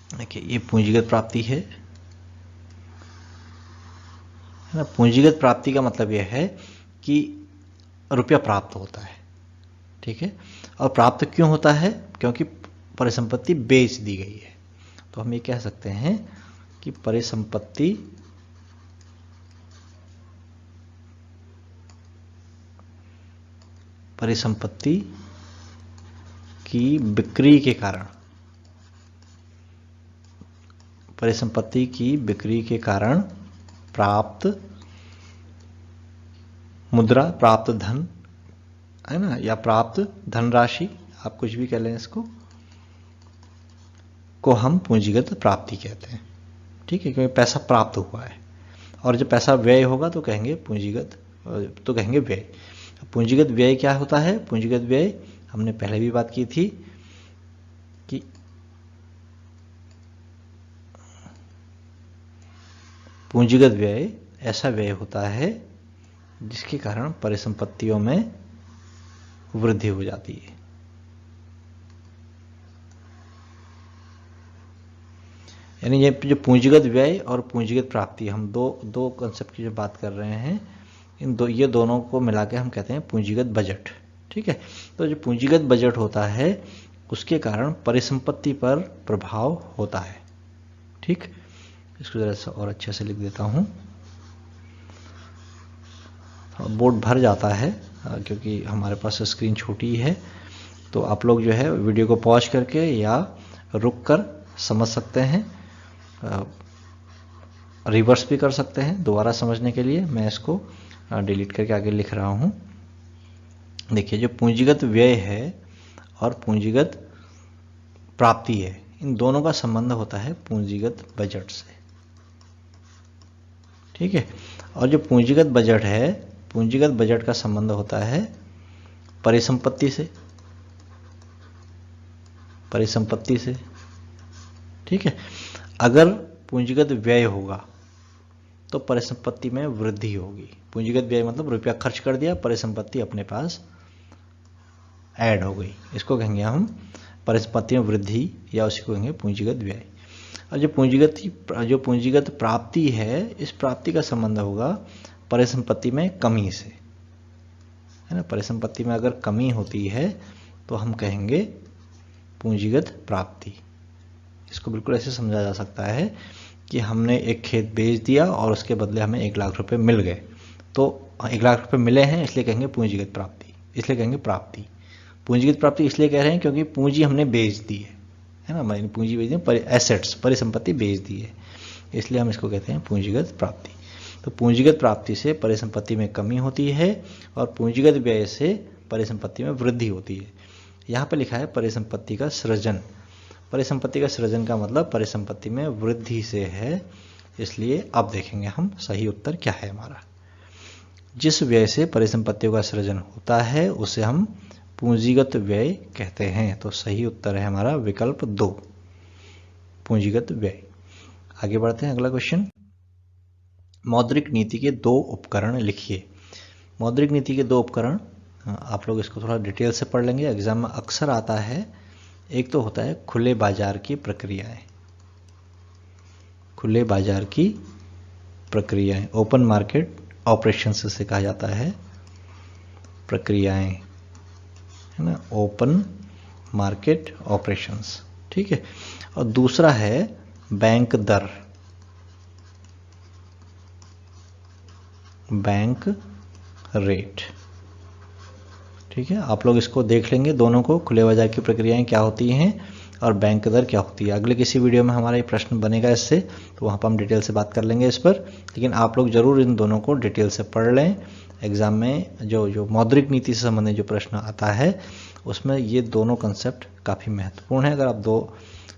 देखिए, ये पूंजीगत प्राप्ति है ना। पूंजीगत प्राप्ति का मतलब यह है कि रुपया प्राप्त होता है, ठीक है। और प्राप्त क्यों होता है, क्योंकि परिसंपत्ति बेच दी गई है। तो हम ये कह सकते हैं कि परिसंपत्ति की बिक्री के कारण, परिसंपत्ति की बिक्री के कारण प्राप्त मुद्रा, प्राप्त धन है ना, या प्राप्त धनराशि, आप कुछ भी कह लें इसको, को हम पूंजीगत प्राप्ति कहते हैं, ठीक है। क्योंकि पैसा प्राप्त हुआ है। और जब पैसा व्यय होगा तो कहेंगे पूंजीगत, तो कहेंगे व्यय। पूंजीगत व्यय क्या होता है, पूंजीगत व्यय हमने पहले भी बात की थी कि पूंजीगत व्यय ऐसा व्यय होता है जिसके कारण परिसंपत्तियों में वृद्धि हो जाती है। यानी ये जो पूंजीगत व्यय और पूंजीगत प्राप्ति, हम दो कंसेप्ट की जो बात कर रहे हैं, ये दोनों को मिला के हम कहते हैं पूंजीगत बजट, ठीक है। तो जो पूंजीगत बजट होता है उसके कारण परिसंपत्ति पर प्रभाव होता है, ठीक। इसको जरा सा और अच्छे से लिख देता हूं, बोर्ड भर जाता है क्योंकि हमारे पास स्क्रीन छोटी है। तो आप लोग जो है वीडियो को पॉज करके या रुक कर समझ सकते हैं, रिवर्स भी कर सकते हैं दोबारा समझने के लिए। मैं इसको डिलीट करके आगे लिख रहा हूं। देखिए, जो पूंजीगत व्यय है और पूंजीगत प्राप्ति है, इन दोनों का संबंध होता है पूंजीगत बजट से, ठीक है। और जो पूंजीगत बजट है, पूंजीगत बजट का संबंध होता है परिसंपत्ति से, परिसंपत्ति से, ठीक है। अगर पूंजीगत व्यय होगा तो परिसंपत्ति में वृद्धि होगी। पूंजीगत व्यय मतलब रुपया खर्च कर दिया, परिसंपत्ति अपने पास ऐड हो गई, इसको कहेंगे हम परिसंपत्ति में वृद्धि, या उसी को कहेंगे पूंजीगत व्यय। और जो पूंजीगत प्राप्ति है, इस प्राप्ति का संबंध होगा परिसंपत्ति में कमी से, है ना। परिसंपत्ति में अगर कमी होती है तो हम कहेंगे पूंजीगत प्राप्ति। इसको बिल्कुल ऐसे समझा जा सकता है कि हमने एक खेत बेच दिया और उसके बदले हमें 1 लाख रुपए मिल गए, तो 1 लाख रुपए मिले हैं इसलिए कहेंगे पूंजीगत प्राप्ति, इसलिए कहेंगे प्राप्ति। पूंजीगत प्राप्ति इसलिए कह रहे हैं क्योंकि पूंजी हमने बेच दी है ना, मैंने पूंजी बेच दी, एसेट्स, परिसंपत्ति बेच दी है, इसलिए हम इसको कहते हैं पूंजीगत प्राप्ति। तो पूंजीगत प्राप्ति से परिसंपत्ति में कमी होती है और पूंजीगत व्यय से परिसंपत्ति में वृद्धि होती है। यहाँ पर लिखा है परिसंपत्ति का सृजन। परिसंपत्ति का सृजन का मतलब परिसंपत्ति में वृद्धि से है, इसलिए अब देखेंगे हम सही उत्तर क्या है हमारा। जिस व्यय से परिसंपत्तियों का सृजन होता है उसे हम पूंजीगत व्यय कहते हैं। तो सही उत्तर है हमारा विकल्प 2, पूंजीगत व्यय। आगे बढ़ते हैं, अगला क्वेश्चन। मौद्रिक नीति के 2 उपकरण लिखिए। मौद्रिक नीति के 2 उपकरण, आप लोग इसको थोड़ा डिटेल से पढ़ लेंगे, एग्जाम में अक्सर आता है। एक तो होता है खुले बाजार की प्रक्रियाएं, खुले बाजार की प्रक्रियाएं, ओपन मार्केट ऑपरेशंस से कहा जाता है प्रक्रियाएं, है ना, ओपन मार्केट ऑपरेशंस, ठीक है। और दूसरा है बैंक दर, बैंक रेट, ठीक है। आप लोग इसको देख लेंगे दोनों को, खुले बाजार की प्रक्रियाएं क्या होती हैं और बैंक दर क्या होती है। अगले किसी वीडियो में हमारा ये प्रश्न बनेगा इससे, तो वहाँ पर हम डिटेल से बात कर लेंगे इस पर। लेकिन आप लोग जरूर इन दोनों को डिटेल से पढ़ लें। एग्जाम में जो मौद्रिक नीति से संबंधित जो प्रश्न आता है उसमें ये दोनों कंसेप्ट काफ़ी महत्वपूर्ण है। अगर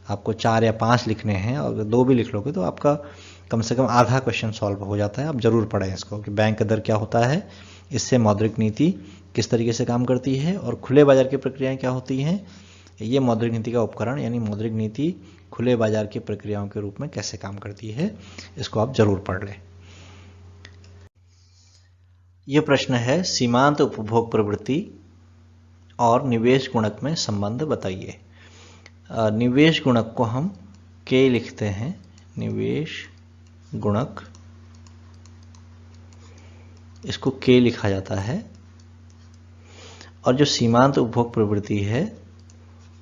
आपको 4 या 5 लिखने हैं और अगर 2 भी लिख लोगे तो आपका कम से कम आधा क्वेश्चन सॉल्व हो जाता है। आप ज़रूर पढ़ें इसको कि बैंक दर क्या होता है, इससे मौद्रिक नीति किस तरीके से काम करती है और खुले बाजार की प्रक्रियाएं क्या होती हैं, ये मौद्रिक नीति का उपकरण यानी मौद्रिक नीति खुले बाजार की प्रक्रियाओं के रूप में कैसे काम करती है, इसको आप जरूर पढ़ लें। यह प्रश्न है, सीमांत उपभोग प्रवृत्ति और निवेश गुणक में संबंध बताइए। निवेश गुणक को हम के लिखते हैं, निवेश गुणक, इसको के लिखा जाता है। और जो सीमांत उपभोग प्रवृत्ति है,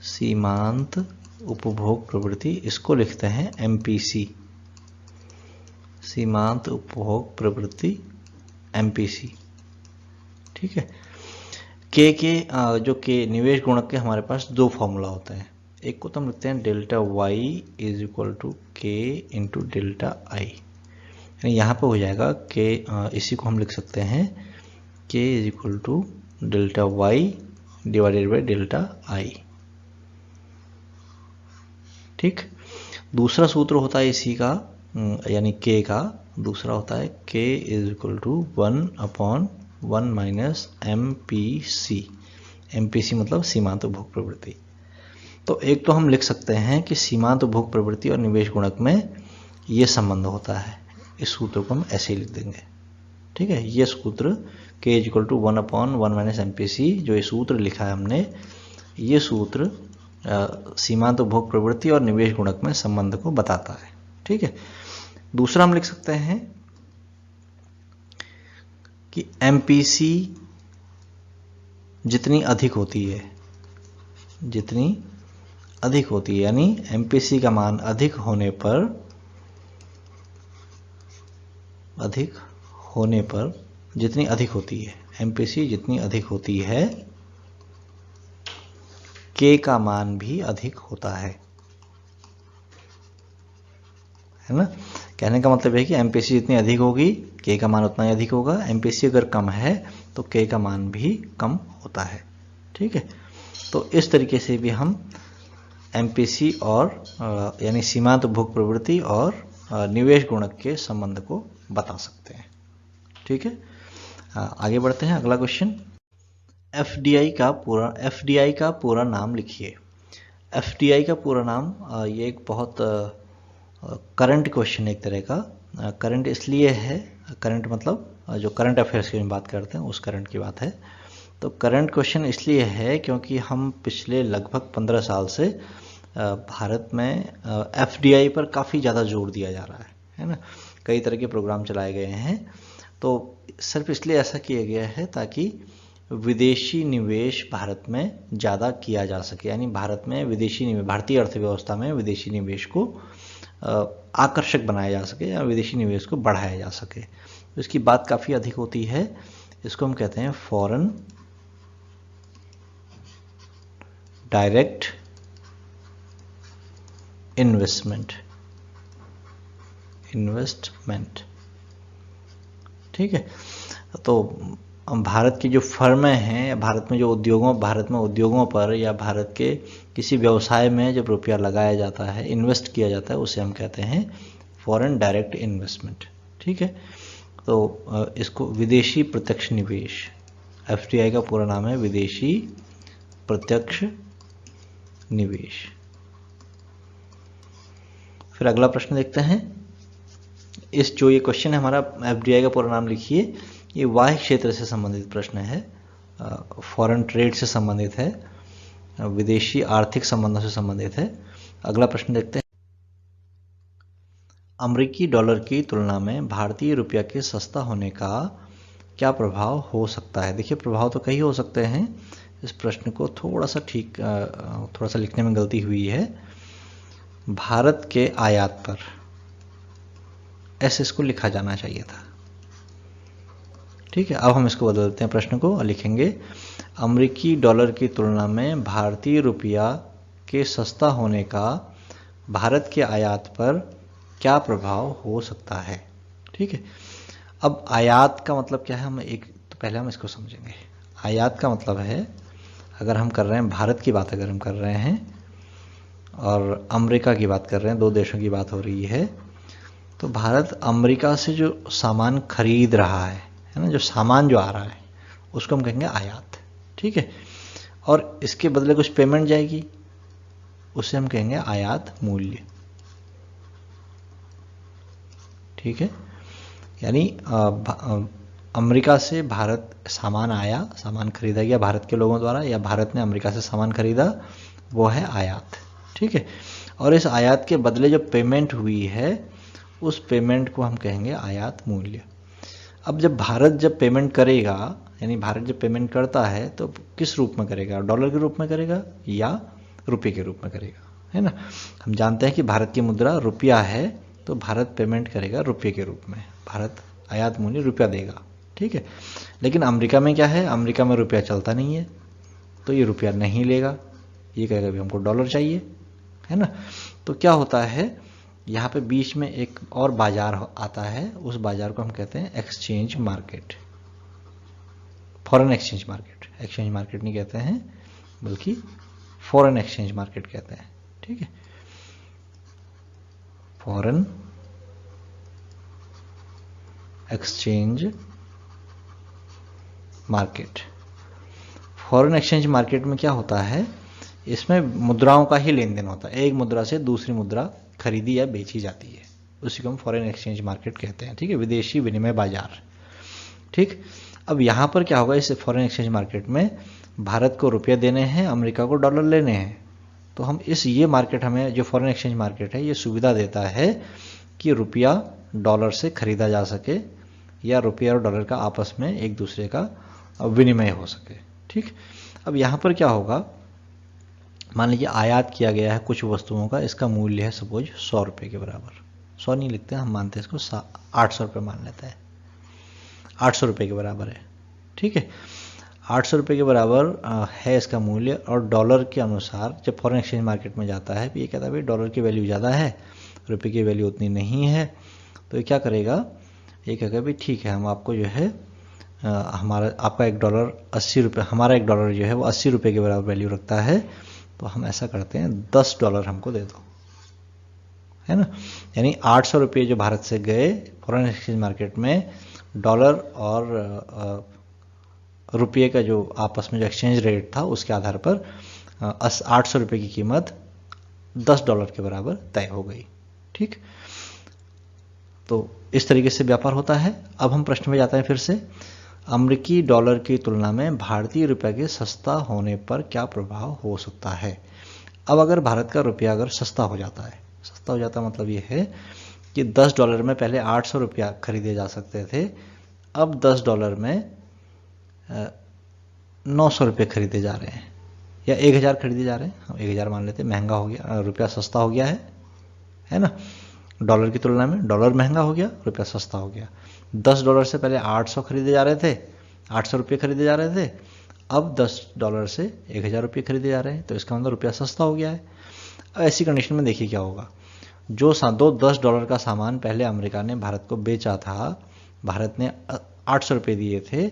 सीमांत उपभोग प्रवृत्ति, इसको लिखते हैं एमपीसी, सीमांत उपभोग प्रवृत्ति एमपीसी। ठीक है। जो के निवेश गुणक के हमारे पास 2 फॉर्मूला होते हैं। एक को तो हम लिखते हैं delta Y is equal to K into delta I, यानी यहाँ पे हो जाएगा के, इसी को हम लिख सकते हैं K is equal to delta Y divided by delta I. ठीक। दूसरा सूत्र होता है इसी का, यानी के का दूसरा होता है K is equal to 1/1 minus MPC. MPC मतलब सीमांत उपभोग प्रवृत्ति। तो एक तो हम लिख सकते हैं कि सीमांत उपभोग प्रवृत्ति और निवेश गुणक में ये संबंध होता है। इस सूत्र को हम ऐसे ही लिख देंगे। ठीक है। ये सूत्र K is equal to 1/1 minus MPC, जो ये सूत्र लिखा है हमने, ये सूत्र सीमांत उपभोग प्रवृत्ति और निवेश गुणक में संबंध को बताता है। ठीक है। दूसरा हम लिख सकते हैं कि एमपीसी जितनी अधिक होती है, जितनी अधिक होती है, यानी एमपीसी का मान अधिक होने पर जितनी अधिक होती है, एमपीसी जितनी अधिक होती है, के का मान भी अधिक होता है ना। कहने का मतलब है कि एमपीसी जितनी अधिक होगी के का मान उतना ही अधिक होगा। एमपीसी अगर कम है तो के का मान भी कम होता है। ठीक है। तो इस तरीके से भी हम एमपीसी और यानी सीमांत उपभोग प्रवृत्ति और निवेश गुणक के संबंध को बता सकते हैं। ठीक है। आगे बढ़ते हैं। अगला क्वेश्चन, एफडीआई का पूरा नाम लिखिए। एफडीआई का पूरा नाम, ये एक बहुत करंट क्वेश्चन है एक तरह का। करंट इसलिए है, करंट मतलब जो करंट अफेयर्स की बात करते हैं उस करंट की बात है। तो करंट क्वेश्चन इसलिए है क्योंकि हम पिछले लगभग 15 साल से भारत में एफडीआई पर काफ़ी ज़्यादा जोर दिया जा रहा है ना। कई तरह के प्रोग्राम चलाए गए हैं। तो सिर्फ इसलिए ऐसा किया गया है ताकि विदेशी निवेश भारत में ज़्यादा किया जा सके, यानी भारत में विदेशी निवेश, भारतीय अर्थव्यवस्था में विदेशी निवेश को आकर्षक बनाया जा सके या विदेशी निवेश को बढ़ाया जा सके। तो इसकी बात काफ़ी अधिक होती है। इसको हम कहते हैं फॉरेन डायरेक्ट इन्वेस्टमेंट। ठीक है। तो भारत की जो फर्में हैं, भारत में उद्योगों पर या भारत के किसी व्यवसाय में जब रुपया लगाया जाता है, इन्वेस्ट किया जाता है, उसे हम कहते हैं फॉरेन डायरेक्ट इन्वेस्टमेंट। ठीक है। तो इसको विदेशी प्रत्यक्ष निवेश, एफडीआई का पूरा नाम है विदेशी प्रत्यक्ष निवेश। फिर अगला प्रश्न देखते हैं। जो ये क्वेश्चन है हमारा, एफडीआई का पूरा नाम लिखिए, ये वाह्य क्षेत्र से संबंधित प्रश्न है, फॉरेन ट्रेड से संबंधित है, विदेशी आर्थिक संबंधों से संबंधित है। अगला प्रश्न देखते हैं। अमेरिकी डॉलर की तुलना में भारतीय रुपया के सस्ता होने का क्या प्रभाव हो सकता है। देखिए, प्रभाव तो कई हो सकते हैं। इस प्रश्न को थोड़ा सा लिखने में गलती हुई है। भारत के आयात पर, ऐसे इसको लिखा जाना चाहिए था। ठीक है। अब हम इसको बदल देते हैं, प्रश्न को लिखेंगे अमेरिकी डॉलर की तुलना में भारतीय रुपया के सस्ता होने का भारत के आयात पर क्या प्रभाव हो सकता है। ठीक है। अब आयात का मतलब क्या है, तो पहले हम इसको समझेंगे। आयात का मतलब है, अगर हम कर रहे हैं भारत की बात अगर हम कर रहे हैं और अमेरिका की बात कर रहे हैं, दो देशों की बात हो रही है, तो भारत अमेरिका से जो सामान खरीद रहा है ना, जो सामान जो आ रहा है उसको हम कहेंगे आयात। ठीक है, और इसके बदले कुछ पेमेंट जाएगी, उसे हम कहेंगे आयात मूल्य। ठीक है, यानी अमेरिका से भारत सामान आया, सामान खरीदा गया भारत के लोगों द्वारा, या भारत ने अमेरिका से सामान खरीदा, वो है आयात। ठीक है, और इस आयात के बदले जो पेमेंट हुई है उस पेमेंट को हम कहेंगे आयात मूल्य। अब जब भारत जब पेमेंट करेगा, यानी भारत जब पेमेंट करता है तो किस रूप में करेगा, डॉलर के रूप में करेगा या रुपये के रूप में करेगा, है ना। हम जानते हैं कि भारत की मुद्रा रुपया है, तो भारत पेमेंट करेगा रुपये के रूप में, भारत आयात मूल्य रुपया देगा। ठीक है, लेकिन अमेरिका में क्या है, अमेरिका में रुपया चलता नहीं है, तो ये रुपया नहीं लेगा, ये कहेगा भी हमको डॉलर चाहिए, है ना। तो क्या होता है, यहाँ पे बीच में एक और बाजार आता है, उस बाजार को हम कहते हैं exchange market, foreign exchange market. Exchange market नहीं कहते हैं बल्कि फॉरेन एक्सचेंज मार्केट कहते हैं। ठीक है, foreign exchange market. Foreign exchange market में क्या होता है, इसमें मुद्राओं का ही लेन देन होता है, एक मुद्रा से दूसरी मुद्रा खरीदी या बेची जाती है, उसी को हम फॉरेन एक्सचेंज मार्केट कहते हैं। ठीक है, विदेशी विनिमय बाजार। ठीक, अब यहाँ पर क्या होगा, इस फॉरेन एक्सचेंज मार्केट में भारत को रुपये देने हैं, अमेरिका को डॉलर लेने हैं, तो हम ये मार्केट, हमें जो फॉरेन एक्सचेंज मार्केट है ये सुविधा देता है कि रुपया डॉलर से खरीदा जा सके, या रुपया और डॉलर का आपस में एक दूसरे का विनिमय हो सके। ठीक, अब यहाँ पर क्या होगा, मान लीजिए आयात किया गया है कुछ वस्तुओं का, इसका मूल्य है सपोज 100 रुपये के बराबर, 100 नहीं लिखते हम, मानते हैं इसको 800 रुपये मान लेते हैं, 800 रुपये के बराबर है। ठीक है, 800 रुपये के बराबर है इसका मूल्य, और डॉलर के अनुसार जब फॉरेन एक्सचेंज मार्केट में जाता है, ये कहता है भाई डॉलर की वैल्यू ज़्यादा है, रुपये की वैल्यू उतनी नहीं है, तो ये क्या करेगा, ये कहेगा भाई ठीक है, हम आपको जो है आपका $1 80 रुपये, हमारा $1 जो है वो 80 रुपये के बराबर वैल्यू रखता है, तो हम ऐसा करते हैं $10 हमको दे दो, है ना। यानी 800 रुपये जो भारत से गए फॉरेन एक्सचेंज मार्केट में, डॉलर और रुपये का जो आपस में जो एक्सचेंज रेट था उसके आधार पर 800 रुपये की कीमत $10 के बराबर तय हो गई। ठीक, तो इस तरीके से व्यापार होता है। अब हम प्रश्न में जाते हैं फिर से, अमेरिकी डॉलर की तुलना में भारतीय रुपये के सस्ता होने पर क्या प्रभाव हो सकता है। अब अगर भारत का रुपया अगर सस्ता हो जाता है, सस्ता हो जाता मतलब ये है कि $10 में पहले 800 रुपया खरीदे जा सकते थे, अब $10 में 900 रुपये खरीदे जा रहे हैं, या 1000 खरीदे जा रहे हैं, हम 1000 मान लेते हैं, महंगा हो गया, रुपया सस्ता हो गया है ना। डॉलर की तुलना में डॉलर महंगा हो गया, रुपया सस्ता हो गया। $10 से पहले 800 खरीदे जा रहे थे, 800 रुपये खरीदे जा रहे थे, अब $10 से 1000 रुपये खरीदे जा रहे हैं, तो इसका मतलब रुपया सस्ता हो गया है। अब ऐसी कंडीशन में देखिए क्या होगा, जो $10 का सामान पहले अमेरिका ने भारत को बेचा था, भारत ने 800 रुपये दिए थे,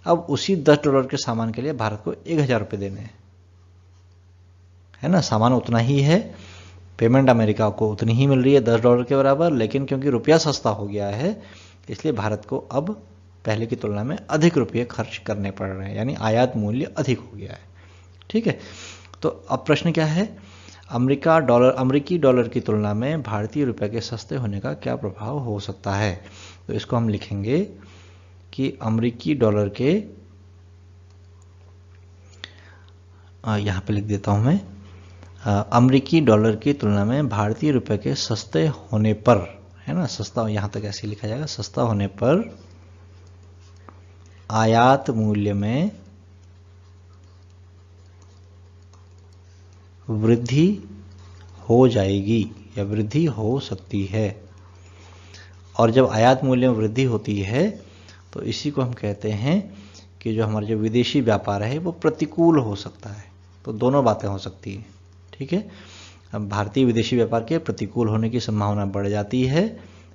अब उसी $10 के सामान के लिए भारत को 1000 रुपये देने हैं, है ना। सामान उतना ही है, पेमेंट अमेरिका को उतनी ही मिल रही है $10 के बराबर, लेकिन क्योंकि रुपया सस्ता हो गया है इसलिए भारत को अब पहले की तुलना में अधिक रुपये खर्च करने पड़ रहे हैं, यानी आयात मूल्य अधिक हो गया है। ठीक है, तो अब प्रश्न क्या है, अमेरिकी डॉलर की तुलना में भारतीय रुपये के सस्ते होने का क्या प्रभाव हो सकता है। तो इसको हम लिखेंगे कि अमेरिकी डॉलर के, यहाँ पे लिख देता हूँ मैं, अमेरिकी डॉलर की तुलना में भारतीय रुपये के सस्ते होने पर, है ना, सस्ता, यहाँ तक ऐसे लिखा जाएगा, सस्ता होने पर आयात मूल्य में वृद्धि हो जाएगी या वृद्धि हो सकती है। और जब आयात मूल्य में वृद्धि होती है तो इसी को हम कहते हैं कि जो हमारा जो विदेशी व्यापार है वो प्रतिकूल हो सकता है। तो दोनों बातें हो सकती हैं। ठीक है, अब भारतीय विदेशी व्यापार के प्रतिकूल होने की संभावना बढ़ जाती है,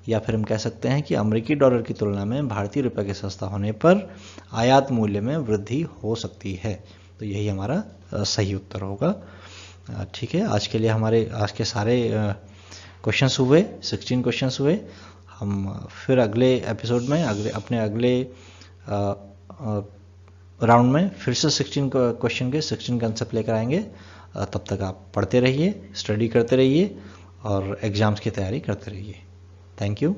या फिर हम कह सकते हैं कि अमेरिकी डॉलर की तुलना में भारतीय रुपये के सस्ता होने पर आयात मूल्य में वृद्धि हो सकती है। तो यही हमारा सही उत्तर होगा। ठीक है, आज के लिए हमारे आज के सारे क्वेश्चंस हुए, 16 क्वेश्चंस हुए। हम फिर अगले एपिसोड में अपने अगले राउंड में फिर से 16 क्वेश्चन के 16 कंसेप्ट लेकर आएंगे। तब तक आप पढ़ते रहिए, स्टडी करते रहिए और एग्ज़ाम्स की तैयारी करते रहिए। Thank you.